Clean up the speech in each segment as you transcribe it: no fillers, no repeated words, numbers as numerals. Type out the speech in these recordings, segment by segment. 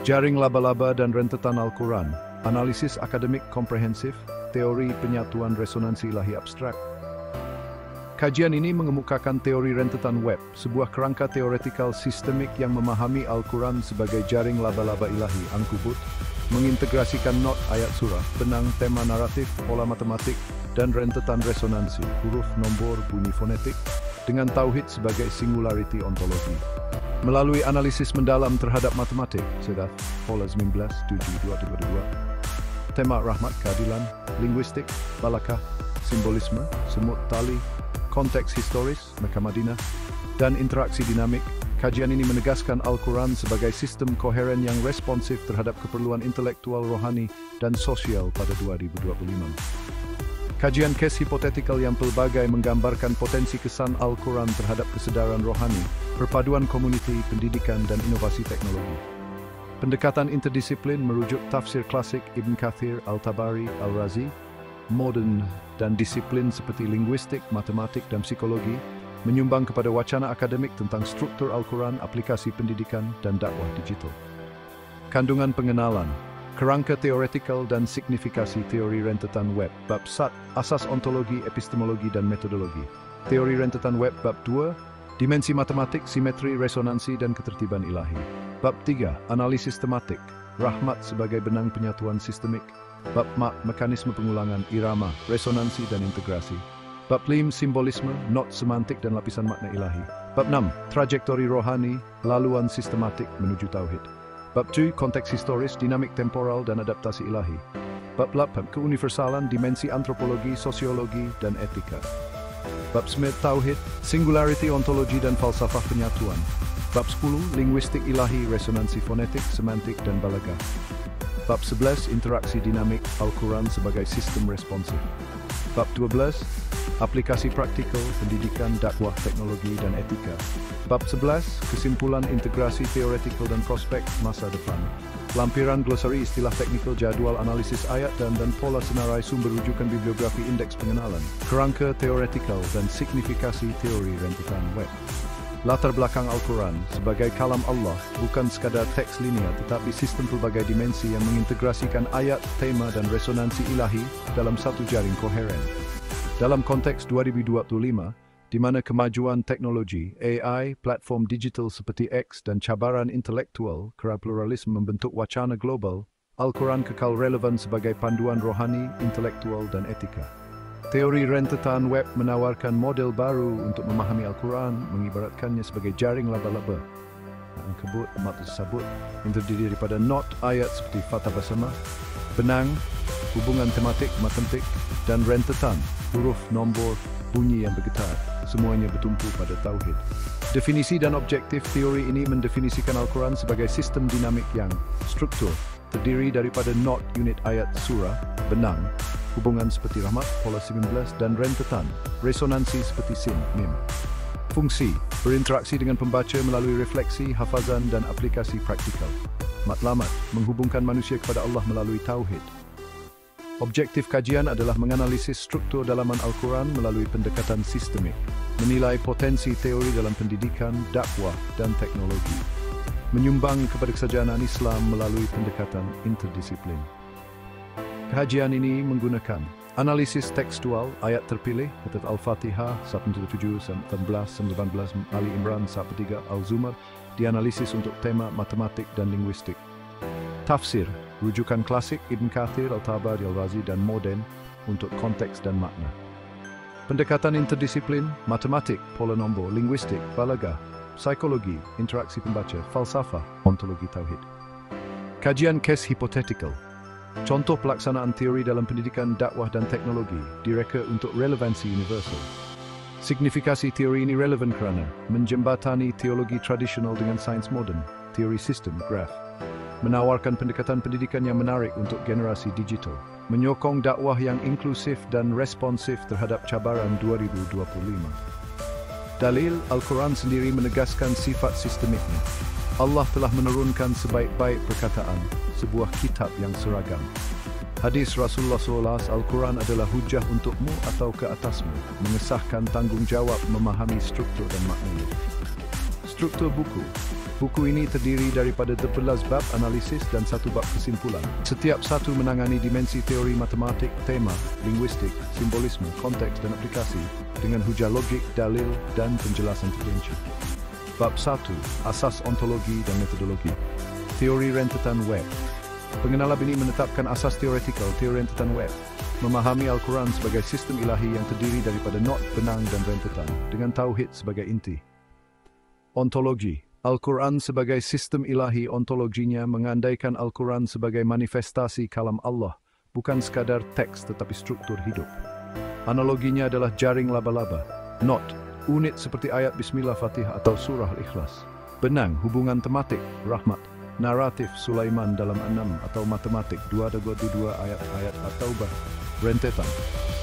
Jaring laba-laba dan rentetan Al-Quran, analisis akademik komprehensif, teori penyatuan resonansi ilahi abstrak. Kajian ini mengemukakan teori rentetan web, sebuah kerangka teoretikal sistemik yang memahami Al-Quran sebagai jaring laba-laba ilahi Ankubut, mengintegrasikan not ayat surah, benang tema naratif, pola matematik, dan rentetan resonansi, huruf, nombor, bunyi fonetik, dengan tauhid sebagai singularity ontologi. Melalui analisis mendalam terhadap matematik, Sedaf, pola 19, 7, 2, 2, 2, tema rahmat keadilan, linguistik, balakah, simbolisme, semut tali, konteks historis, Mekah Madinah, dan interaksi dinamik, kajian ini menegaskan Al-Quran sebagai sistem koheren yang responsif terhadap keperluan intelektual, rohani, dan sosial pada 2025. Kajian case hipotetikal yang pelbagai menggambarkan potensi kesan Al-Quran terhadap kesedaran rohani, perpaduan komuniti, pendidikan, dan inovasi teknologi. Pendekatan interdisiplin merujuk tafsir klasik Ibn Kathir, Al-Tabari, Al-Razi, modern dan disiplin seperti linguistik, matematik, dan psikologi, menyumbang kepada wacana akademik tentang struktur Al-Quran, aplikasi pendidikan, dan dakwah digital. Kandungan pengenalan, kerangka teoretikal dan signifikasi teori rentetan web, bab 1, asas ontologi, epistemologi, dan metodologi. Teori rentetan web, bab 2, dimensi matematik, simetri, resonansi, dan ketertiban ilahi. Bab 3, analisis tematik, rahmat sebagai benang penyatuan sistemik. Bab 4, mekanisme pengulangan, irama, resonansi, dan integrasi. Bab 5, simbolisme, not semantik, dan lapisan makna ilahi. Bab 6, trajektori rohani, laluan sistematik menuju tauhid. Bab 7, konteks historis, dinamik temporal, dan adaptasi ilahi. Bab 8, keuniversalan, dimensi antropologi, sosiologi, dan etika. Bab 9, tauhid, singularity, ontologi, dan falsafah penyatuan. Bab 10, linguistik ilahi, resonansi fonetik, semantik, dan balagah. Bab 11, interaksi dinamik Al-Quran sebagai sistem responsif. Bab 12, aplikasi praktikal, pendidikan, dakwah, teknologi, dan etika. Bab 11, kesimpulan integrasi teoretikal dan prospek masa depan. Lampiran glosari istilah teknikal, jadwal analisis ayat dan pola senarai, sumber rujukan, bibliografi, indeks pengenalan, kerangka teoretikal dan signifikasi teori rentetan web. Latar belakang Al-Quran sebagai kalam Allah bukan sekadar teks linear tetapi sistem pelbagai dimensi yang mengintegrasikan ayat, tema, dan resonansi ilahi dalam satu jaring koheren. Dalam konteks 2025, di mana kemajuan teknologi, AI, platform digital seperti X, dan cabaran intelektual kerana pluralisme membentuk wacana global, Al-Quran kekal relevan sebagai panduan rohani, intelektual, dan etika. Teori rentetan web menawarkan model baru untuk memahami Al-Quran, mengibaratkannya sebagai jaring laba-laba. Ankubut, mat tersebut, yang terdiri daripada not ayat seperti Fatah Basama, benang, hubungan tematik, matematik, dan rentetan, huruf, nombor, bunyi yang bergetar, semuanya bertumpu pada tauhid. Definisi dan objektif teori ini mendefinisikan Al-Quran sebagai sistem dinamik yang struktur, terdiri daripada not unit ayat surah, benang, hubungan seperti rahmat, pola 19, dan rentetan, resonansi seperti sin, mim. Fungsi, berinteraksi dengan pembaca melalui refleksi, hafazan, dan aplikasi praktikal. Matlamat, menghubungkan manusia kepada Allah melalui tauhid. Objektif kajian adalah menganalisis struktur dalaman Al-Quran melalui pendekatan sistemik, menilai potensi teori dalam pendidikan, dakwah, dan teknologi, menyumbang kepada kesejahteraan Islam melalui pendekatan interdisiplin. Kajian ini menggunakan analisis tekstual ayat terpilih, kata Al-Fatihah 1-7, 18, 19, Ali Imran 1-3, Al-Zumar, dianalisis untuk tema matematik dan linguistik. Tafsir, rujukan klasik Ibn Kathir, Al-Tabari, Al-Razi, dan modern untuk konteks dan makna. Pendekatan interdisiplin, matematik, pola nombor, linguistik, balagah, psikologi, interaksi pembaca, falsafah, ontologi tauhid. Kajian case hipotetikal, contoh pelaksanaan teori dalam pendidikan, dakwah, dan teknologi, direka untuk relevansi universal. Signifikasi teori ini relevan kerana menjembatani teologi tradisional dengan sains moden, teori sistem, graf, menawarkan pendekatan pendidikan yang menarik untuk generasi digital, menyokong dakwah yang inklusif dan responsif terhadap cabaran 2025. Dalil, Al-Quran sendiri menegaskan sifat sistemiknya. Allah telah menurunkan sebaik-baik perkataan, sebuah kitab yang seragam. Hadis Rasulullah SAW, Al-Quran adalah hujah untukmu atau ke atasmu, mengesahkan tanggungjawab memahami struktur dan maknanya. Struktur buku, Buku ini terdiri daripada 11 bab analisis dan 1 bab kesimpulan. Setiap satu menangani dimensi teori matematik, tema, linguistik, simbolisme, konteks dan aplikasi dengan hujah logik, dalil dan penjelasan terperinci. Bab 1. Asas ontologi dan metodologi. Teori rentetan web. Pengenalan ini menetapkan asas teoretikal teori rentetan web. Memahami Al-Quran sebagai sistem ilahi yang terdiri daripada not, benang dan rentetan dengan tauhid sebagai inti. Ontologi. Al-Quran sebagai sistem ilahi, ontologinya mengandaikan Al-Quran sebagai manifestasi kalam Allah, bukan sekadar teks tetapi struktur hidup. Analoginya adalah jaring laba-laba. Not, unit seperti ayat Bismillah Fatihah atau surah Al-Ikhlas. Benang, hubungan tematik, rahmat. Naratif Sulaiman dalam 6 atau matematik 2-2 ayat-ayat At-Taubah. Rentetan.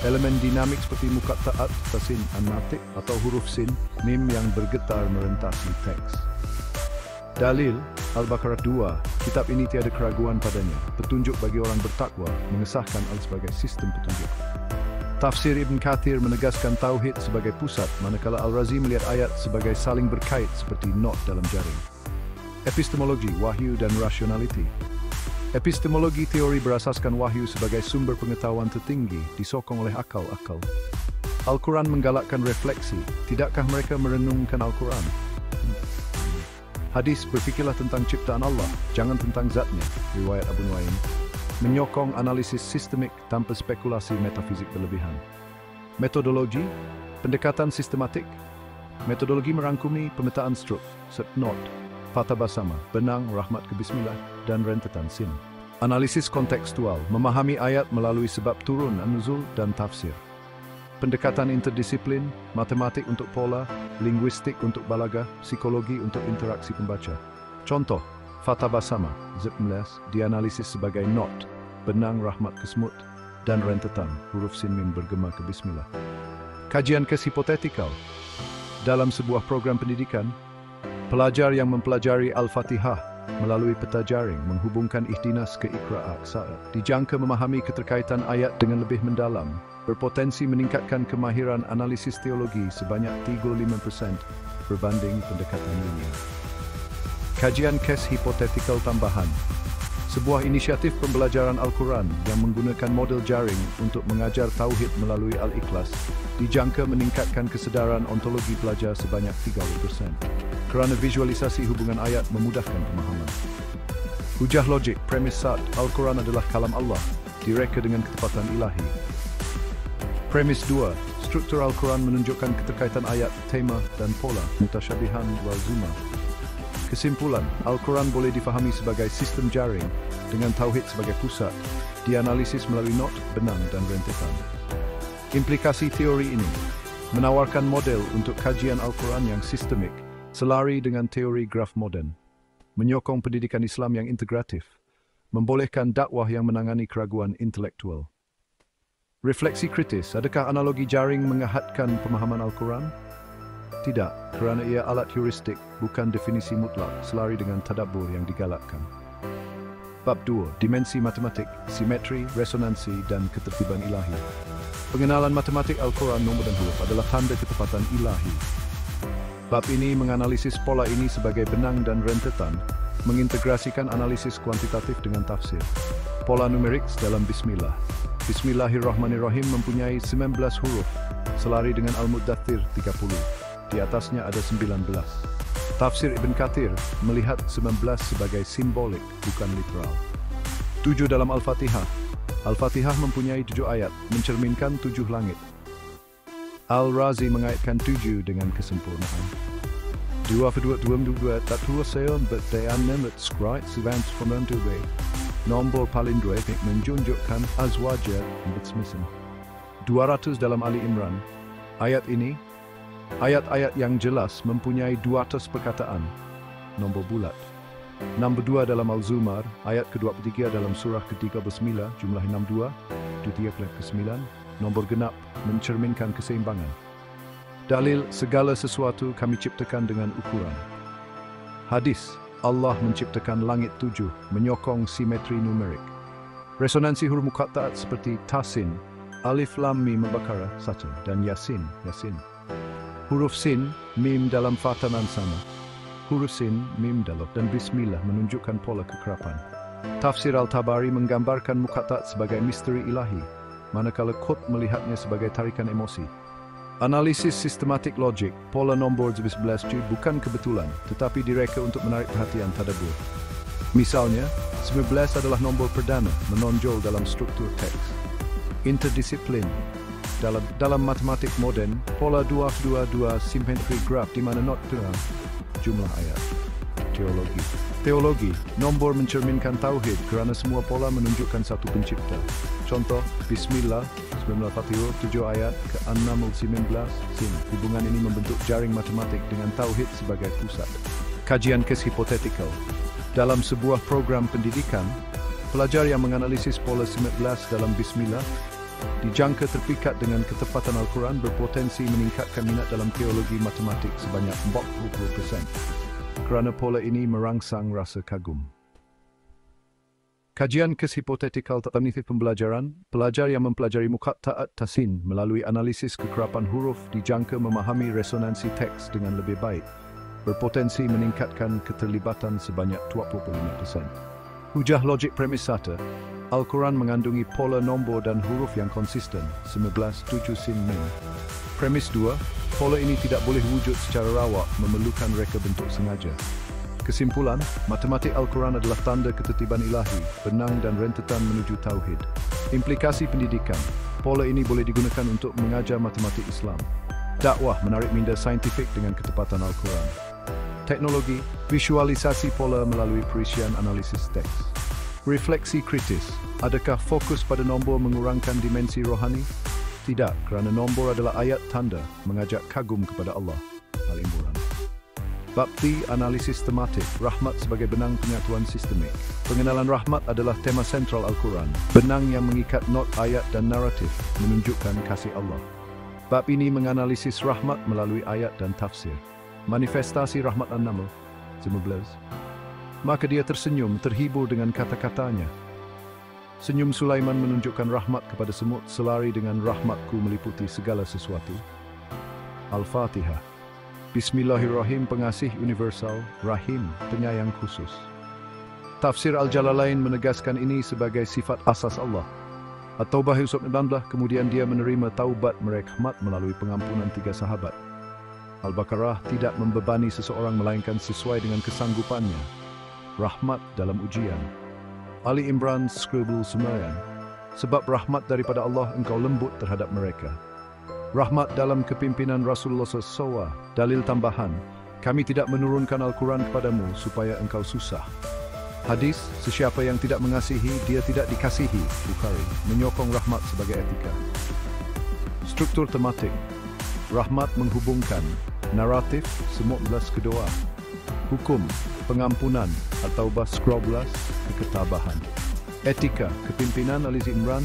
Elemen dinamik seperti muqatta'at, tasin, an-natik atau huruf sin, mim yang bergetar merentasi teks. Dalil, Al-Baqarah 2, kitab ini tiada keraguan padanya, petunjuk bagi orang bertakwa, mengesahkan Al sebagai sistem petunjuk. Tafsir Ibn Kathir menegaskan tauhid sebagai pusat, manakala Al-Razi melihat ayat sebagai saling berkait seperti not dalam jaring. Epistemologi, wahyu dan rationality. Epistemologi teori berasaskan wahyu sebagai sumber pengetahuan tertinggi, disokong oleh akal-akal. Al-Quran menggalakkan refleksi, tidakkah mereka merenungkan Al-Quran? Hadis, berfikirlah tentang ciptaan Allah, jangan tentang zatnya, riwayat Abu Nuaim. Menyokong analisis sistemik tanpa spekulasi metafizik berlebihan. Metodologi, pendekatan sistematik. Metodologi merangkumi pemetaan struk, set not, fata basama, benang, rahmat ke bismillah, dan rentetan sin. Analisis kontekstual, memahami ayat melalui sebab turun, an-nuzul, dan tafsir. Pendekatan interdisiplin, matematik untuk pola, linguistik untuk balaghah, psikologi untuk interaksi pembaca. Contoh, fata basama, Z11, dianalisis sebagai not, benang rahmat ke semut, dan rentetan, huruf sin mim bergema ke bismillah. Kajian kes hipotetikal. Dalam sebuah program pendidikan, pelajar yang mempelajari Al-Fatihah melalui peta jaring menghubungkan ihdinas ke Iqra' aksara, dijangka memahami keterkaitan ayat dengan lebih mendalam, berpotensi meningkatkan kemahiran analisis teologi sebanyak 35% berbanding pendekatan linear. Kajian kes hipotetikal tambahan. Sebuah inisiatif pembelajaran Al-Quran yang menggunakan model jaring untuk mengajar tauhid melalui Al-Ikhlas dijangka meningkatkan kesedaran ontologi pelajar sebanyak 30%. Kerana visualisasi hubungan ayat memudahkan pemahaman. Hujah logik, premis saat Al-Quran adalah kalam Allah, direka dengan ketepatan ilahi. Premis 2, struktur Al-Quran menunjukkan keterkaitan ayat, tema dan pola, mutasyabihan wal zumar. Kesimpulan, Al-Quran boleh difahami sebagai sistem jaring dengan tauhid sebagai pusat, dianalisis melalui not, benang dan rentetan. Implikasi teori ini menawarkan model untuk kajian Al-Quran yang sistemik, selari dengan teori graf moden, menyokong pendidikan Islam yang integratif, membolehkan dakwah yang menangani keraguan intelektual. Refleksi kritis, adakah analogi jaring mengahadkan pemahaman Al-Quran? Tidak, kerana ia alat heuristik, bukan definisi mutlak, selari dengan tadabbur yang digalakkan. Bab 2, dimensi matematik, simetri, resonansi dan ketertiban ilahi. Pengenalan matematik Al-Quran, nombor dan huruf adalah tanda ketepatan ilahi. Bab ini menganalisis pola ini sebagai benang dan rentetan, mengintegrasikan analisis kuantitatif dengan tafsir. Pola numerik dalam Bismillah. Bismillahirrahmanirrahim mempunyai 19 huruf, selari dengan Al-Muddathir 30. Di atasnya ada 19. Tafsir Ibn Kathir melihat 19 sebagai simbolik, bukan literal. 7 dalam Al-Fatihah. Al-Fatihah mempunyai 7 ayat, mencerminkan 7 langit. Al-Razi mengaitkan 7 dengan kesempurnaan. 2 tak tuaseon berdayanan skrait sivans fonantube. Nombor palindroik menunjukkan azwaja bersmisen. 200 dalam Ali Imran. Ayat ini, ayat-ayat yang jelas mempunyai 200 perkataan, nombor bulat. Nombor 2 dalam Al-Zumar, ayat ke-23 dalam surah ke-39, jumlah 62, 23 ke-9, nombor genap mencerminkan keseimbangan. Dalil, segala sesuatu kami ciptakan dengan ukuran. Hadis, Allah menciptakan langit 7, menyokong simetri numerik. Resonansi huruf muqatta'at seperti Tasin, Alif Lam Mim Al-Baqarah 1 dan Yasin. Huruf sin, mim dalam fatanan sama. huruf sin, mim dalot, dan bismillah menunjukkan pola kekerapan. Tafsir Al-Tabari menggambarkan muqatta' sebagai misteri ilahi, manakala Qut melihatnya sebagai tarikan emosi. Analisis sistematik logik, pola nombor 11 bukan kebetulan, tetapi direka untuk menarik perhatian tadabbur. Misalnya, 11 adalah nombor perdana menonjol dalam struktur teks. Interdisiplin. Dalam matematik moden, pola 2-2-2 simetri graf di mana not jumlah ayat. Teologi, nombor mencerminkan tauhid kerana semua pola menunjukkan satu pencipta. Contoh, Bismillah, 19 Fatihah, 7 ayat ke 6-19 sin. Hubungan ini membentuk jaring matematik dengan tauhid sebagai pusat. Kajian kes hipotetikal. Dalam sebuah program pendidikan, pelajar yang menganalisis pola 19 dalam Bismillah dijangka terpikat dengan ketepatan Al-Quran berpotensi meningkatkan minat dalam teologi matematik sebanyak 40%. Kerana pola ini merangsang rasa kagum. Kajian kes hipotetikal dalam nilai pembelajaran, pelajar yang mempelajari muqatta' tasin melalui analisis kekerapan huruf dijangka memahami resonansi teks dengan lebih baik, berpotensi meningkatkan keterlibatan sebanyak 25%. Hujah logik premis 1. Al-Quran mengandungi pola nombor dan huruf yang konsisten, 19-7 sin mim. Premis 2. Pola ini tidak boleh wujud secara rawak, memerlukan reka bentuk sengaja. Kesimpulan, matematik Al-Quran adalah tanda ketertiban ilahi, benang dan rentetan menuju tauhid. Implikasi pendidikan, pola ini boleh digunakan untuk mengajar matematik Islam. Dakwah menarik minda saintifik dengan ketepatan Al-Quran. Teknologi, visualisasi pola melalui perisian analisis teks. Refleksi kritis, adakah fokus pada nombor mengurangkan dimensi rohani? Tidak, kerana nombor adalah ayat tanda mengajak kagum kepada Allah. Al-Imran. Bab 3, analisis tematik, rahmat sebagai benang penyatuan sistemik. Pengenalan rahmat adalah tema sentral Al-Quran, benang yang mengikat not ayat dan naratif, menunjukkan kasih Allah. Bab ini menganalisis rahmat melalui ayat dan tafsir. Manifestasi rahmat An-Naml 19. Maka dia tersenyum, terhibur dengan kata-katanya. Senyum Sulaiman menunjukkan rahmat kepada semut, selari dengan rahmatku meliputi segala sesuatu. Al-Fatihah. Bismillahirrahim, pengasih universal, Rahim, penyayang khusus. Tafsir Al-Jalalain menegaskan ini sebagai sifat asas Allah. At-Taubah 19, kemudian dia menerima taubat merahmat melalui pengampunan 3 sahabat. Al-Baqarah tidak membebani seseorang melainkan sesuai dengan kesanggupannya. Rahmat dalam ujian. Ali Imran Scribble 9, sebab rahmat daripada Allah engkau lembut terhadap mereka. Rahmat dalam kepimpinan Rasulullah SAW. Dalil tambahan, kami tidak menurunkan Al-Quran kepadamu supaya engkau susah. Hadis, sesiapa yang tidak mengasihi, dia tidak dikasihi. Bukhari, menyokong rahmat sebagai etika. Struktur tematik, rahmat menghubungkan, naratif, 19 kedua. Hukum, pengampunan, At-Taubah 19, keketabahan. Etika, kepimpinan Ali Imran.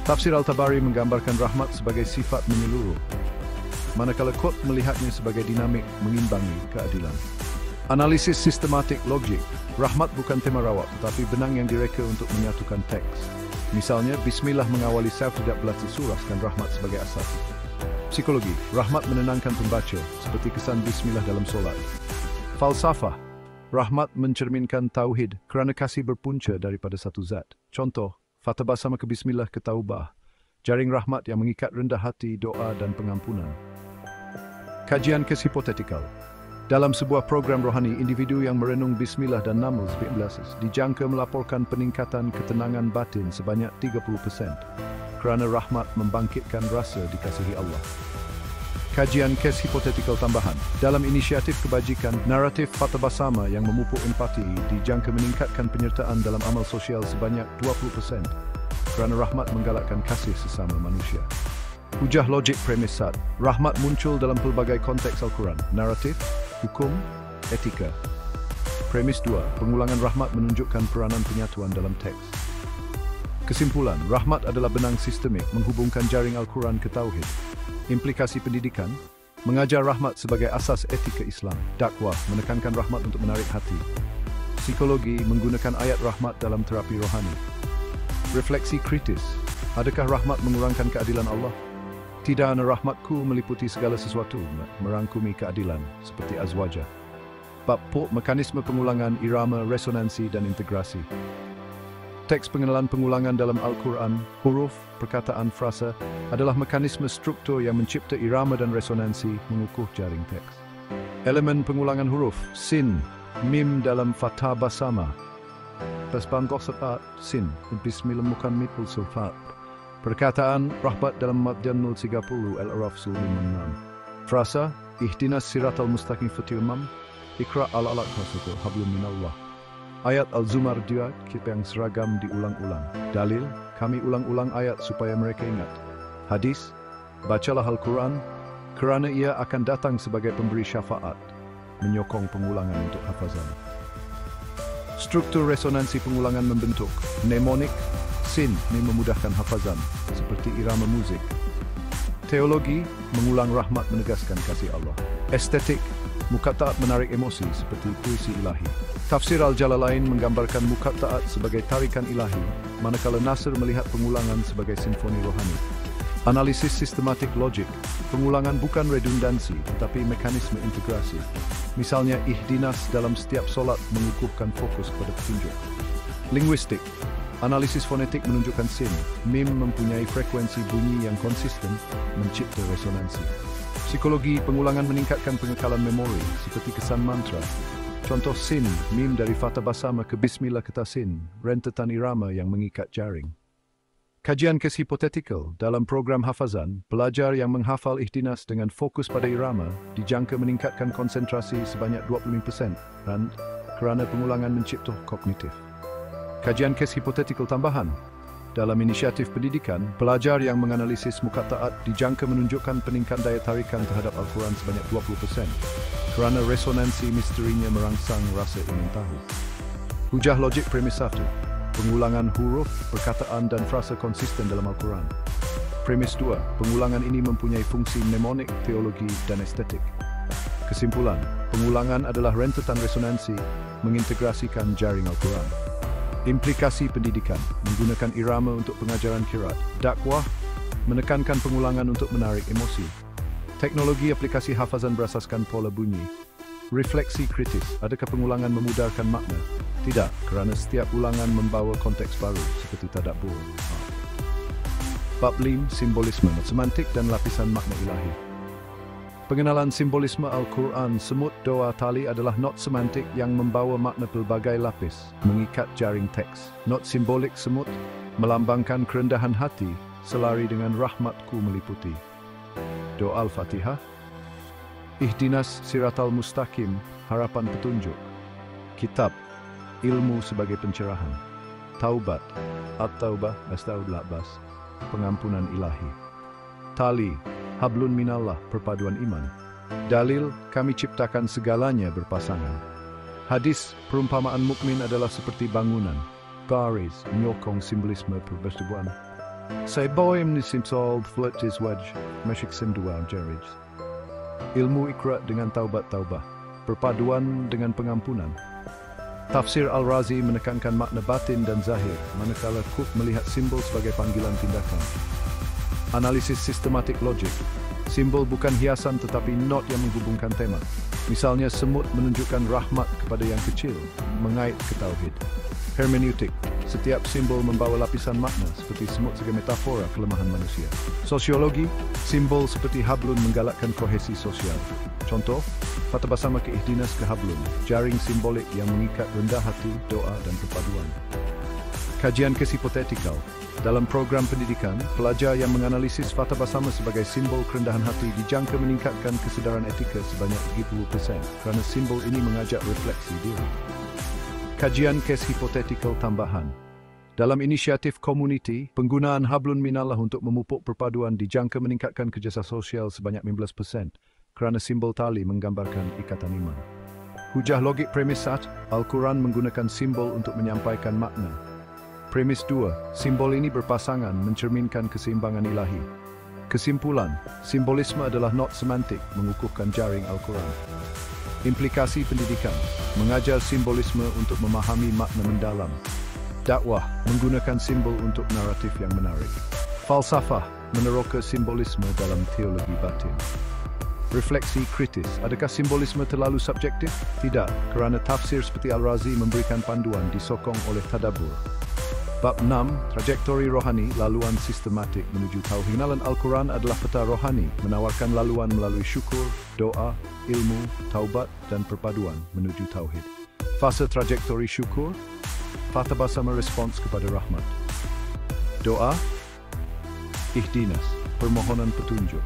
Tafsir Al-Tabari menggambarkan rahmat sebagai sifat menyeluruh, manakala Qut melihatnya sebagai dinamik mengimbangi keadilan. Analisis sistematik logik, rahmat bukan tema rawak tetapi benang yang direka untuk menyatukan teks. Misalnya, Bismillah mengawali self tidak belas suraskan rahmat sebagai asas. Psikologi, rahmat menenangkan pembaca, seperti kesan Bismillah dalam solat. Falsafah, rahmat mencerminkan tauhid kerana kasih berpunca daripada satu zat. Contoh, Fatibah sama ke Bismillah ke Taubah, jaring rahmat yang mengikat rendah hati, doa dan pengampunan. Kajian kes hipotetikal. Dalam sebuah program rohani, individu yang merenung Bismillah dan Naml 19 dijangka melaporkan peningkatan ketenangan batin sebanyak 30%. Kerana rahmat membangkitkan rasa dikasihi Allah. Kajian kes hipotetikal tambahan. Dalam inisiatif kebajikan, naratif Fatibah sama yang memupuk empati dijangka meningkatkan penyertaan dalam amal sosial sebanyak 20%. Kerana rahmat menggalakkan kasih sesama manusia. Hujah logik premis 1. Rahmat muncul dalam pelbagai konteks Al-Quran. Naratif, hukum, etika. Premis 2. Pengulangan rahmat menunjukkan peranan penyatuan dalam teks. Kesimpulan, rahmat adalah benang sistemik menghubungkan jaring Al-Quran ke tauhid. Implikasi pendidikan, mengajar rahmat sebagai asas etika Islam. Dakwah, menekankan rahmat untuk menarik hati. Psikologi, menggunakan ayat rahmat dalam terapi rohani. Refleksi kritis, adakah rahmat mengurangkan keadilan Allah? Tidakna rahmatku meliputi segala sesuatu, merangkumi keadilan, seperti azwajah. Bab mekanisme pengulangan, irama, resonansi, dan integrasi. Teks pengenalan pengulangan dalam Al-Quran, huruf, perkataan, frasa, adalah mekanisme struktur yang mencipta irama dan resonansi mengukuh jaring teks. Elemen pengulangan huruf, sin, mim dalam Fatha Basama. Pesbangkok sepat, sin, bismillah mukan mipul sulfat. Perkataan, rahmat dalam Madyan 30, Al-Araf 56. Frasa, ihdinas siratal mustaqim fatilmam, ikra al-alaq khasutul hablum minallah. Ayat Al-Zumar 2, kita yang seragam diulang-ulang. Dalil, kami ulang-ulang ayat supaya mereka ingat. Hadis, bacalah Al-Quran, kerana ia akan datang sebagai pemberi syafaat, menyokong pengulangan untuk hafazan. Struktur resonansi pengulangan membentuk mnemonik, sin memudahkan hafazan, seperti irama muzik. Teologi, mengulang rahmat menegaskan kasih Allah. Estetik, muqatta'at menarik emosi seperti puisi ilahi. Tafsir Al-Jalalain menggambarkan muqatta'at sebagai tarikan ilahi, manakala Nasr melihat pengulangan sebagai simfoni rohani. Analisis sistematik logik, pengulangan bukan redundansi tetapi mekanisme integrasi. Misalnya ihdinas dalam setiap solat mengukuhkan fokus pada petunjuk. Linguistik, analisis fonetik menunjukkan sin, mim mempunyai frekuensi bunyi yang konsisten, mencipta resonansi. Psikologi, pengulangan meningkatkan pengekalan memori, seperti kesan mantra. Contoh sin, mim dari Fatha Basama ke Bismillah ke Tasin, rentetan irama yang mengikat jaring. Kajian kes hipotetikal, dalam program hafazan, pelajar yang menghafal ihdinas dengan fokus pada irama dijangka meningkatkan konsentrasi sebanyak 25% dan kerana pengulangan mencipta kognitif. Kajian kes hipotetikal tambahan. Dalam inisiatif pendidikan, pelajar yang menganalisis muqatta'at dijangka menunjukkan peningkatan daya tarikan terhadap Al-Quran sebanyak 20%, kerana resonansi misterinya merangsang rasa ingin tahu. Hujah logik premis 1. Pengulangan huruf, perkataan dan frasa konsisten dalam Al-Quran. Premis 2. Pengulangan ini mempunyai fungsi mnemonik, teologi, dan estetik. Kesimpulan, pengulangan adalah rentetan resonansi mengintegrasikan jaring Al-Quran. Implikasi pendidikan, menggunakan irama untuk pengajaran qiraat. Dakwah, menekankan pengulangan untuk menarik emosi. Teknologi aplikasi hafazan berasaskan pola bunyi. Refleksi kritis, adakah pengulangan memudarkan makna? Tidak, kerana setiap ulangan membawa konteks baru, seperti tadabbur. Bab 5, simbolisme, semantik dan lapisan makna ilahi. Pengenalan simbolisme Al-Quran, semut, doa, tali adalah not semantik yang membawa makna pelbagai lapis, mengikat jaring teks. Not simbolik semut melambangkan kerendahan hati, selari dengan rahmatku meliputi. Doa Al-Fatihah, ihdinas siratal mustaqim, harapan petunjuk. Kitab, ilmu sebagai pencerahan. Taubat, At-Taubah, Astaghfirullahaladzim, pengampunan ilahi. Tali, hablun minallah, perpaduan iman. Dalil, kami ciptakan segalanya berpasangan. Hadis, perumpamaan mukmin adalah seperti bangunan. Garis, menyokong simbolisme persetubuhan. Saya boim ni simsol flirt is waj, masyik simdua jarij. Ilmu ikra dengan taubat-taubah, perpaduan dengan pengampunan. Tafsir Al-Razi menekankan makna batin dan zahir, manakala Cook melihat simbol sebagai panggilan tindakan. Analisis sistematik logik, simbol bukan hiasan tetapi not yang menghubungkan tema. Misalnya semut menunjukkan rahmat kepada yang kecil, mengait ke tauhid. Hermeneutik, setiap simbol membawa lapisan makna seperti semut sebagai metafora kelemahan manusia. Sosiologi, simbol seperti hablun menggalakkan kohesi sosial. Contoh, Fatha Basama ke ihdinas ke hablun, jaring simbolik yang mengikat rendah hati, doa dan perpaduan. Kajian kes hipotetikal. Dalam program pendidikan, pelajar yang menganalisis Fatha Basama sebagai simbol kerendahan hati dijangka meningkatkan kesedaran etika sebanyak 30%, kerana simbol ini mengajak refleksi diri. Kajian kes hipotetikal tambahan. Dalam inisiatif komuniti, penggunaan hablun minallah untuk memupuk perpaduan dijangka meningkatkan kerjasama sosial sebanyak 15%, kerana simbol tali menggambarkan ikatan iman. Hujah logik premis 1, Al-Quran menggunakan simbol untuk menyampaikan makna. Premis 2, simbol ini berpasangan mencerminkan keseimbangan ilahi. Kesimpulan, simbolisme adalah not semantik mengukuhkan jaring Al-Quran. Implikasi pendidikan, mengajar simbolisme untuk memahami makna mendalam. Dakwah, menggunakan simbol untuk naratif yang menarik. Falsafah, meneroka simbolisme dalam teologi batin. Refleksi kritis, adakah simbolisme terlalu subjektif? Tidak, kerana tafsir seperti Al-Razi memberikan panduan disokong oleh tadabbur. Bab 6, trajektori rohani, laluan sistematik menuju tauhid. Pengenalan Al-Quran adalah peta rohani, menawarkan laluan melalui syukur, doa, ilmu, taubat dan perpaduan menuju tauhid. Fase trajektori syukur, fatabasama respons kepada rahmat. Doa, ihdinas, permohonan petunjuk.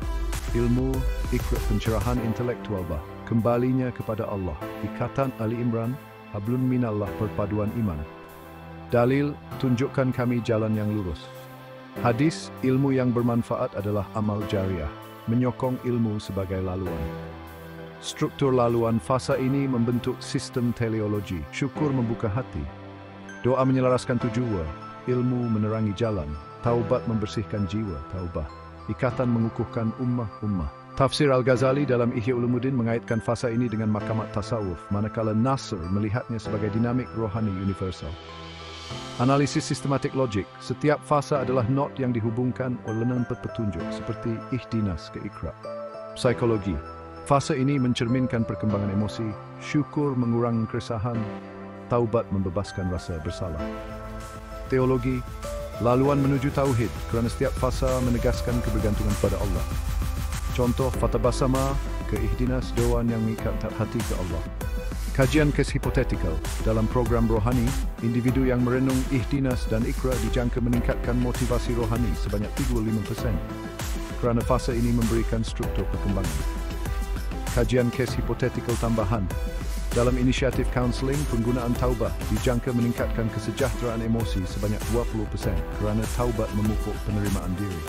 Ilmu, ikrar pencerahan intelektual kembalinya kepada Allah. Ikatan Ali Imran, hablun minallah, perpaduan iman. Dalil, tunjukkan kami jalan yang lurus. Hadis, ilmu yang bermanfaat adalah amal jariah, menyokong ilmu sebagai laluan. Struktur laluan fasa ini membentuk sistem teleologi. Syukur membuka hati, doa menyelaraskan tujuan, ilmu menerangi jalan, taubat membersihkan jiwa, taubah. Ikatan mengukuhkan ummah. Tafsir Al-Ghazali dalam Ihya Ulumuddin mengaitkan fasa ini dengan makamat tasawuf, manakala Nasr melihatnya sebagai dinamik rohani universal. Analisis sistematik logik, setiap fasa adalah not yang dihubungkan oleh petunjuk, seperti ihdinas ke ikrar. Psikologi, fase ini mencerminkan perkembangan emosi, syukur mengurangi keresahan, taubat membebaskan rasa bersalah. Teologi, laluan menuju tauhid, kerana setiap fasa menegaskan kebergantungan pada Allah. Contoh, fatabasama ke ihdinas, doan yang mengikat hati ke Allah. Kajian kes hipotetikal, dalam program rohani, individu yang merenung ihdinas dan ikrar dijangka meningkatkan motivasi rohani sebanyak 35%, kerana fasa ini memberikan struktur perkembangan. Kajian kes hipotetikal tambahan, dalam inisiatif kaunseling, penggunaan taubah dijangka meningkatkan kesejahteraan emosi sebanyak 20% kerana taubat memupuk penerimaan diri.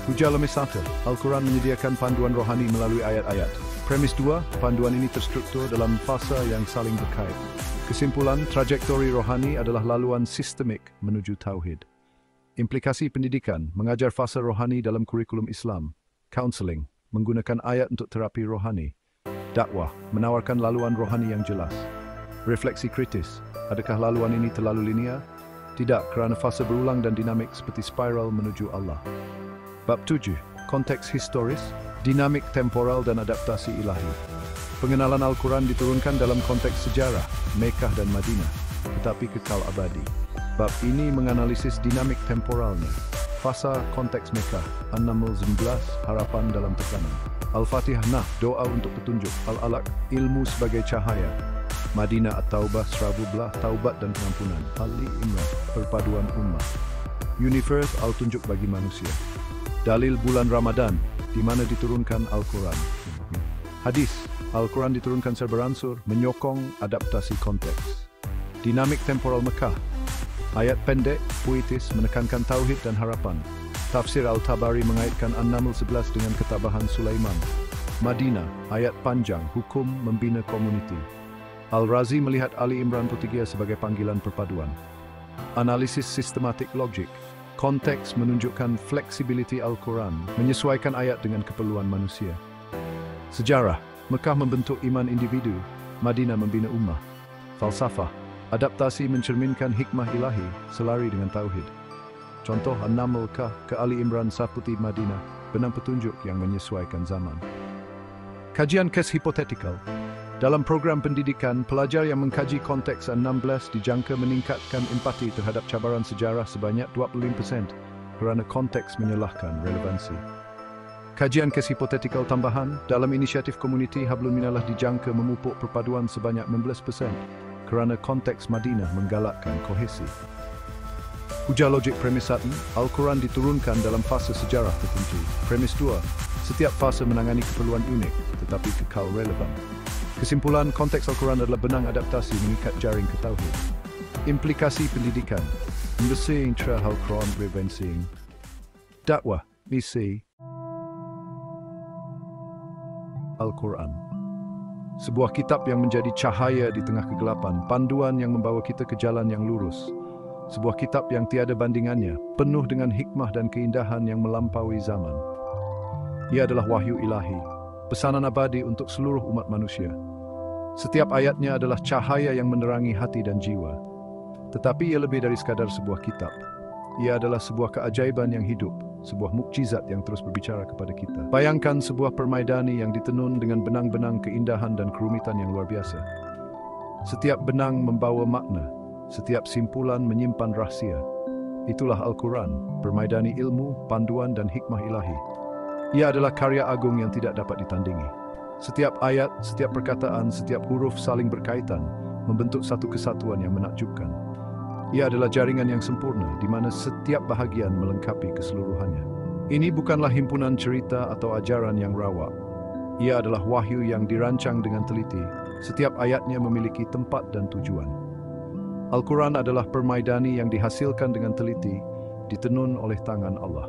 Hujah lemah 1, Al-Quran menyediakan panduan rohani melalui ayat-ayat. Premis 2, panduan ini terstruktur dalam fasa yang saling berkait. Kesimpulan, trajektori rohani adalah laluan sistemik menuju tauhid. Implikasi pendidikan, mengajar fasa rohani dalam kurikulum Islam. Kaunseling, menggunakan ayat untuk terapi rohani. Dakwah, menawarkan laluan rohani yang jelas. Refleksi kritis, adakah laluan ini terlalu linear? Tidak, kerana fase berulang dan dinamik seperti spiral menuju Allah. Bab 7, konteks historis, dinamik temporal dan adaptasi ilahi. Pengenalan Al-Quran diturunkan dalam konteks sejarah, Mekah dan Madinah, tetapi kekal abadi. Bab ini menganalisis dinamik temporalnya. Fasa konteks Mekah, An-Naml 19, harapan dalam tekanan. Al-Fatihah, doa untuk petunjuk. Al-Alaq, ilmu sebagai cahaya. Madinah At-Taubah, Serabu Belah, taubat dan pengampunan. Ali Imran, perpaduan ummah. Universe, al-tunjuk bagi manusia. Dalil bulan Ramadan, di mana diturunkan Al-Quran. Hadis, Al-Quran diturunkan secara beransur, menyokong adaptasi konteks. Dinamik temporal Mekah, ayat pendek, puitis, menekankan tauhid dan harapan. Tafsir Al-Tabari mengaitkan An-Naml 11 dengan ketabahan Sulaiman. Madinah, ayat panjang, hukum membina komuniti. Al-Razi melihat Ali Imran Putigia sebagai panggilan perpaduan. Analisis sistematik logik, konteks menunjukkan fleksibiliti Al-Quran, menyesuaikan ayat dengan keperluan manusia. Sejarah, Mekah membentuk iman individu, Madinah membina ummah. Falsafah, adaptasi mencerminkan hikmah ilahi, selari dengan tauhid. Contoh, An-Naml ke Ali Imran Saputi Madinah, benang petunjuk yang menyesuaikan zaman. Kajian kes hipotetikal. Dalam program pendidikan, pelajar yang mengkaji konteks An-16 dijangka meningkatkan empati terhadap cabaran sejarah sebanyak 25%, kerana konteks menyalahkan relevansi. Kajian kes hipotetikal tambahan, dalam inisiatif komuniti Hablun Minallah dijangka memupuk perpaduan sebanyak 16%, kerana konteks Madinah menggalakkan kohesi. Hujah logik premis 1, Al-Quran diturunkan dalam fase sejarah tertentu. Premis 2, setiap fase menangani keperluan unik, tetapi kekal relevan. Kesimpulan, konteks Al-Quran adalah benang adaptasi mengikat jaring ke tauhid. Implikasi pendidikan, membesing tra Al-Quran preventing. Dakwah, misi. Al-Quran, sebuah kitab yang menjadi cahaya di tengah kegelapan, panduan yang membawa kita ke jalan yang lurus. Sebuah kitab yang tiada bandingannya, penuh dengan hikmah dan keindahan yang melampaui zaman. Ia adalah wahyu ilahi, pesanan abadi untuk seluruh umat manusia. Setiap ayatnya adalah cahaya yang menerangi hati dan jiwa. Tetapi ia lebih dari sekadar sebuah kitab. Ia adalah sebuah keajaiban yang hidup, sebuah mukjizat yang terus berbicara kepada kita. Bayangkan sebuah permaidani yang ditenun dengan benang-benang keindahan dan kerumitan yang luar biasa. Setiap benang membawa makna, setiap simpulan menyimpan rahsia. Itulah Al-Quran, permaidani ilmu, panduan dan hikmah ilahi. Ia adalah karya agung yang tidak dapat ditandingi. Setiap ayat, setiap perkataan, setiap huruf saling berkaitan, membentuk satu kesatuan yang menakjubkan. Ia adalah jaringan yang sempurna, di mana setiap bahagian melengkapi keseluruhannya. Ini bukanlah himpunan cerita atau ajaran yang rawak. Ia adalah wahyu yang dirancang dengan teliti. Setiap ayatnya memiliki tempat dan tujuan. Al-Quran adalah permaidani yang dihasilkan dengan teliti, ditenun oleh tangan Allah.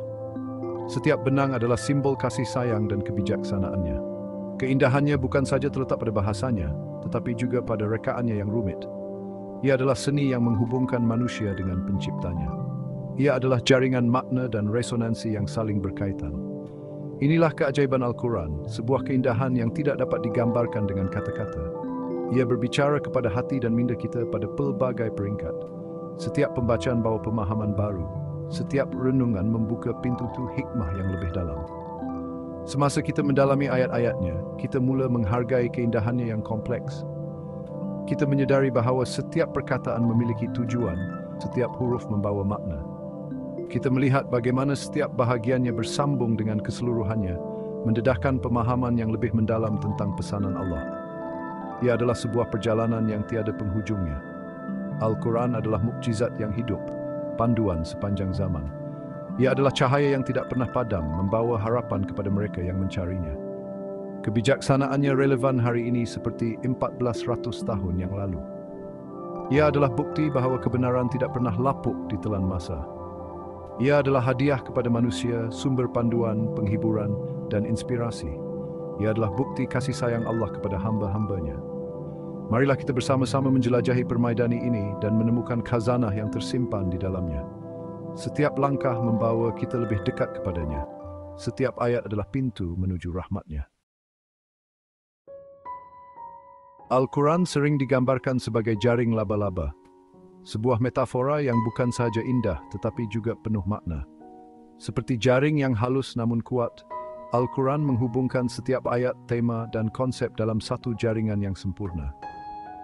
Setiap benang adalah simbol kasih sayang dan kebijaksanaannya. Keindahannya bukan saja terletak pada bahasanya, tetapi juga pada rekaannya yang rumit. Ia adalah seni yang menghubungkan manusia dengan penciptanya. Ia adalah jaringan makna dan resonansi yang saling berkaitan. Inilah keajaiban Al-Quran, sebuah keindahan yang tidak dapat digambarkan dengan kata-kata. Ia berbicara kepada hati dan minda kita pada pelbagai peringkat. Setiap pembacaan bawa pemahaman baru. Setiap renungan membuka pintu hikmah yang lebih dalam. Semasa kita mendalami ayat-ayatnya, kita mula menghargai keindahannya yang kompleks. Kita menyadari bahawa setiap perkataan memiliki tujuan, setiap huruf membawa makna. Kita melihat bagaimana setiap bahagiannya bersambung dengan keseluruhannya, mendedahkan pemahaman yang lebih mendalam tentang pesanan Allah. Ia adalah sebuah perjalanan yang tiada penghujungnya. Al-Quran adalah mukjizat yang hidup, panduan sepanjang zaman. Ia adalah cahaya yang tidak pernah padam, membawa harapan kepada mereka yang mencarinya. Kebijaksanaannya relevan hari ini seperti 1400 tahun yang lalu. Ia adalah bukti bahawa kebenaran tidak pernah lapuk ditelan masa. Ia adalah hadiah kepada manusia, sumber panduan, penghiburan, dan inspirasi. Ia adalah bukti kasih sayang Allah kepada hamba-hambanya. Marilah kita bersama-sama menjelajahi permaidani ini dan menemukan khazanah yang tersimpan di dalamnya. Setiap langkah membawa kita lebih dekat kepadanya. Setiap ayat adalah pintu menuju rahmatnya. Al-Quran sering digambarkan sebagai jaring laba-laba, sebuah metafora yang bukan sahaja indah tetapi juga penuh makna. Seperti jaring yang halus namun kuat, Al-Quran menghubungkan setiap ayat, tema, dan konsep dalam satu jaringan yang sempurna.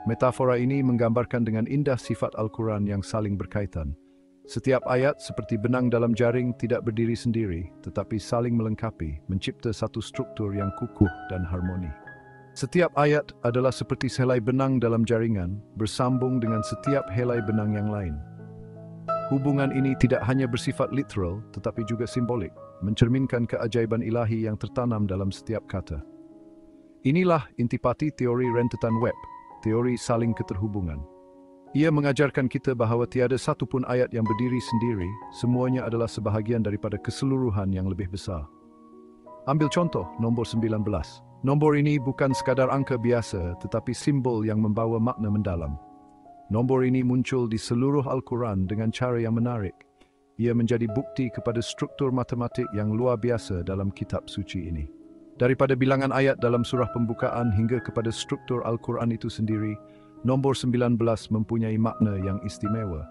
Metafora ini menggambarkan dengan indah sifat Al-Quran yang saling berkaitan. Setiap ayat seperti benang dalam jaring tidak berdiri sendiri, tetapi saling melengkapi, mencipta satu struktur yang kukuh dan harmoni. Setiap ayat adalah seperti sehelai benang dalam jaringan, bersambung dengan setiap helai benang yang lain. Hubungan ini tidak hanya bersifat literal, tetapi juga simbolik, mencerminkan keajaiban ilahi yang tertanam dalam setiap kata. Inilah intipati teori rentetan web, teori saling keterhubungan. Ia mengajarkan kita bahawa tiada satu pun ayat yang berdiri sendiri, semuanya adalah sebahagian daripada keseluruhan yang lebih besar. Ambil contoh, nombor 19. Nombor ini bukan sekadar angka biasa, tetapi simbol yang membawa makna mendalam. Nombor ini muncul di seluruh Al-Quran dengan cara yang menarik. Ia menjadi bukti kepada struktur matematik yang luar biasa dalam kitab suci ini. Daripada bilangan ayat dalam surah pembukaan hingga kepada struktur Al-Quran itu sendiri, nombor 19 mempunyai makna yang istimewa.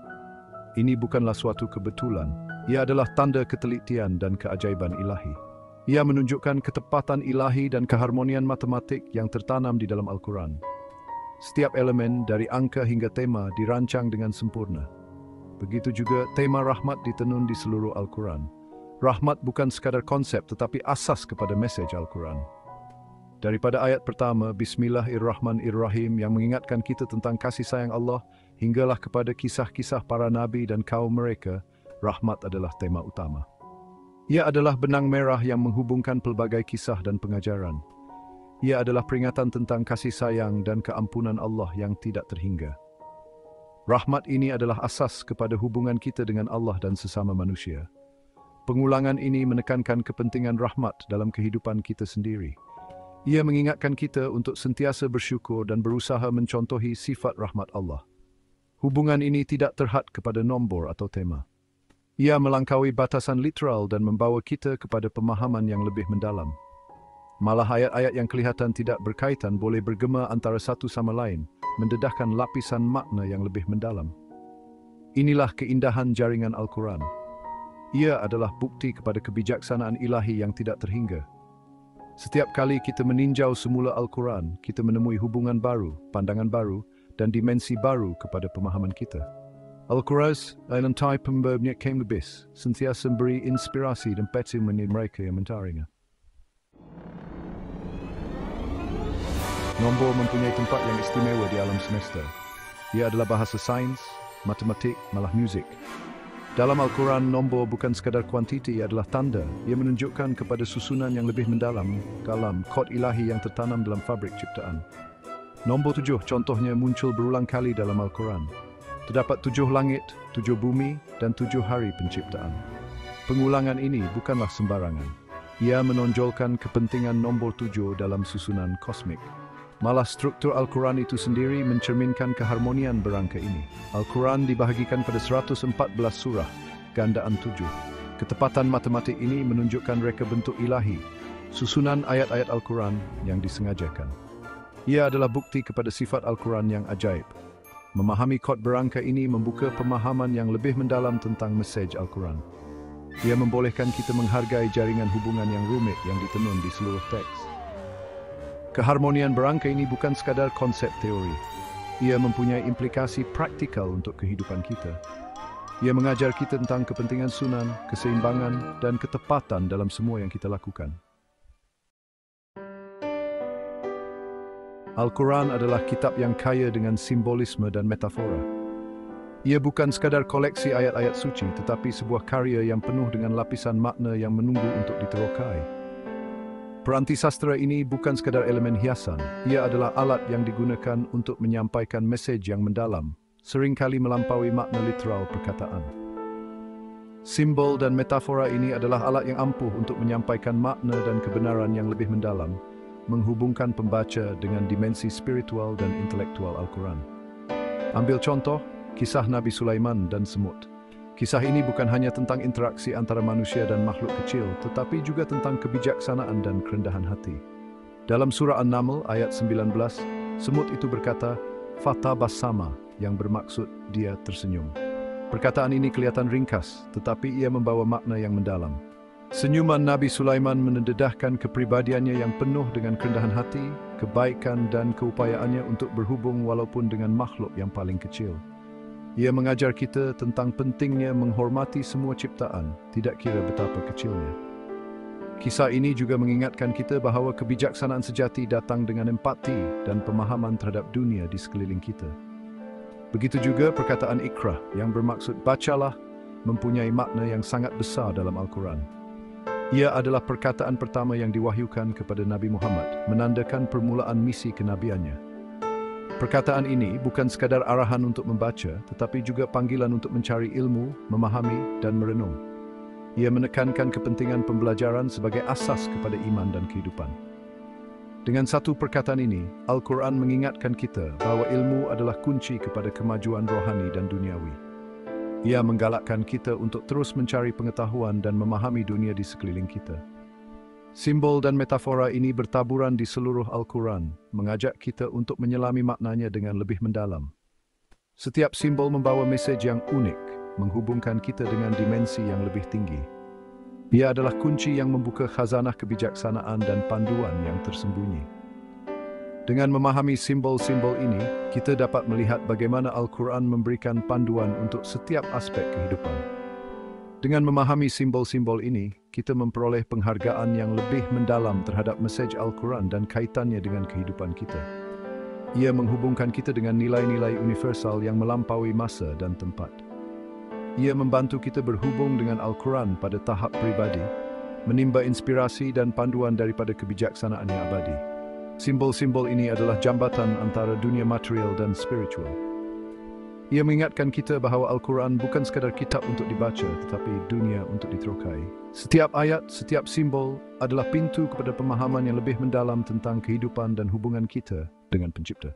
Ini bukanlah suatu kebetulan. Ia adalah tanda ketelitian dan keajaiban ilahi. Ia menunjukkan ketepatan ilahi dan keharmonian matematik yang tertanam di dalam Al-Quran. Setiap elemen dari angka hingga tema dirancang dengan sempurna. Begitu juga tema rahmat ditenun di seluruh Al-Quran. Rahmat bukan sekadar konsep tetapi asas kepada mesej Al-Quran. Daripada ayat pertama, Bismillahirrahmanirrahim, yang mengingatkan kita tentang kasih sayang Allah, hinggalah kepada kisah-kisah para nabi dan kaum mereka, rahmat adalah tema utama. Ia adalah benang merah yang menghubungkan pelbagai kisah dan pengajaran. Ia adalah peringatan tentang kasih sayang dan keampunan Allah yang tidak terhingga. Rahmat ini adalah asas kepada hubungan kita dengan Allah dan sesama manusia. Pengulangan ini menekankan kepentingan rahmat dalam kehidupan kita sendiri. Ia mengingatkan kita untuk sentiasa bersyukur dan berusaha mencontohi sifat rahmat Allah. Hubungan ini tidak terhad kepada nombor atau tema. Ia melangkaui batasan literal dan membawa kita kepada pemahaman yang lebih mendalam. Malah ayat-ayat yang kelihatan tidak berkaitan boleh bergema antara satu sama lain, mendedahkan lapisan makna yang lebih mendalam. Inilah keindahan jaringan Al-Quran. Ia adalah bukti kepada kebijaksanaan ilahi yang tidak terhingga. Setiap kali kita meninjau semula Al-Quran, kita menemui hubungan baru, pandangan baru, dan dimensi baru kepada pemahaman kita. Al-Quran adalah pembawa kaum lebih, sentiasa memberi inspirasi dan petisi mereka yang mencarinya. Nombor mempunyai tempat yang istimewa di alam semesta. Ia adalah bahasa sains, matematik, malah muzik. Dalam Al-Quran, nombor bukan sekadar kuantiti, ia adalah tanda. Ia menunjukkan kepada susunan yang lebih mendalam dalam kod ilahi yang tertanam dalam fabrik ciptaan. Nombor 7 contohnya muncul berulang kali dalam Al-Quran. Terdapat 7 langit, 7 bumi, dan 7 hari penciptaan. Pengulangan ini bukanlah sembarangan. Ia menonjolkan kepentingan nombor 7 dalam susunan kosmik. Malah struktur Al-Quran itu sendiri mencerminkan keharmonian berangka ini. Al-Quran dibahagikan pada 114 surah, gandaan 7. Ketepatan matematik ini menunjukkan reka bentuk ilahi, susunan ayat-ayat Al-Quran yang disengajakan. Ia adalah bukti kepada sifat Al-Quran yang ajaib. Memahami kod berangka ini membuka pemahaman yang lebih mendalam tentang mesej Al-Quran. Ia membolehkan kita menghargai jaringan hubungan yang rumit yang ditenun di seluruh teks. Keharmonian berangka ini bukan sekadar konsep teori. Ia mempunyai implikasi praktikal untuk kehidupan kita. Ia mengajar kita tentang kepentingan sunan, keseimbangan, dan ketepatan dalam semua yang kita lakukan. Al-Quran adalah kitab yang kaya dengan simbolisme dan metafora. Ia bukan sekadar koleksi ayat-ayat suci, tetapi sebuah karya yang penuh dengan lapisan makna yang menunggu untuk diterokai. Peranti sastra ini bukan sekadar elemen hiasan, ia adalah alat yang digunakan untuk menyampaikan mesej yang mendalam, seringkali melampaui makna literal perkataan. Simbol dan metafora ini adalah alat yang ampuh untuk menyampaikan makna dan kebenaran yang lebih mendalam, menghubungkan pembaca dengan dimensi spiritual dan intelektual Al-Quran. Ambil contoh, kisah Nabi Sulaiman dan semut. Kisah ini bukan hanya tentang interaksi antara manusia dan makhluk kecil, tetapi juga tentang kebijaksanaan dan kerendahan hati. Dalam surah An-Naml ayat 19, semut itu berkata, "Fatabassama," yang bermaksud dia tersenyum. Perkataan ini kelihatan ringkas, tetapi ia membawa makna yang mendalam. Senyuman Nabi Sulaiman mendedahkan kepribadiannya yang penuh dengan kerendahan hati, kebaikan dan keupayaannya untuk berhubung walaupun dengan makhluk yang paling kecil. Ia mengajar kita tentang pentingnya menghormati semua ciptaan, tidak kira betapa kecilnya. Kisah ini juga mengingatkan kita bahawa kebijaksanaan sejati datang dengan empati dan pemahaman terhadap dunia di sekeliling kita. Begitu juga perkataan Iqra yang bermaksud bacalah mempunyai makna yang sangat besar dalam Al-Quran. Ia adalah perkataan pertama yang diwahyukan kepada Nabi Muhammad, menandakan permulaan misi kenabiannya. Perkataan ini bukan sekadar arahan untuk membaca, tetapi juga panggilan untuk mencari ilmu, memahami, dan merenung. Ia menekankan kepentingan pembelajaran sebagai asas kepada iman dan kehidupan. Dengan satu perkataan ini, Al-Quran mengingatkan kita bahawa ilmu adalah kunci kepada kemajuan rohani dan duniawi. Ia menggalakkan kita untuk terus mencari pengetahuan dan memahami dunia di sekeliling kita. Simbol dan metafora ini bertaburan di seluruh Al-Quran, mengajak kita untuk menyelami maknanya dengan lebih mendalam. Setiap simbol membawa mesej yang unik, menghubungkan kita dengan dimensi yang lebih tinggi. Ia adalah kunci yang membuka khazanah kebijaksanaan dan panduan yang tersembunyi. Dengan memahami simbol-simbol ini, kita dapat melihat bagaimana Al-Quran memberikan panduan untuk setiap aspek kehidupan. Dengan memahami simbol-simbol ini, kita memperoleh penghargaan yang lebih mendalam terhadap mesej Al-Quran dan kaitannya dengan kehidupan kita. Ia menghubungkan kita dengan nilai-nilai universal yang melampaui masa dan tempat. Ia membantu kita berhubung dengan Al-Quran pada tahap pribadi, menimba inspirasi dan panduan daripada kebijaksanaan yang abadi. Simbol-simbol ini adalah jambatan antara dunia material dan spiritual. Ia mengingatkan kita bahawa Al-Quran bukan sekadar kitab untuk dibaca, tetapi dunia untuk diterokai. Setiap ayat, setiap simbol adalah pintu kepada pemahaman yang lebih mendalam tentang kehidupan dan hubungan kita dengan Pencipta.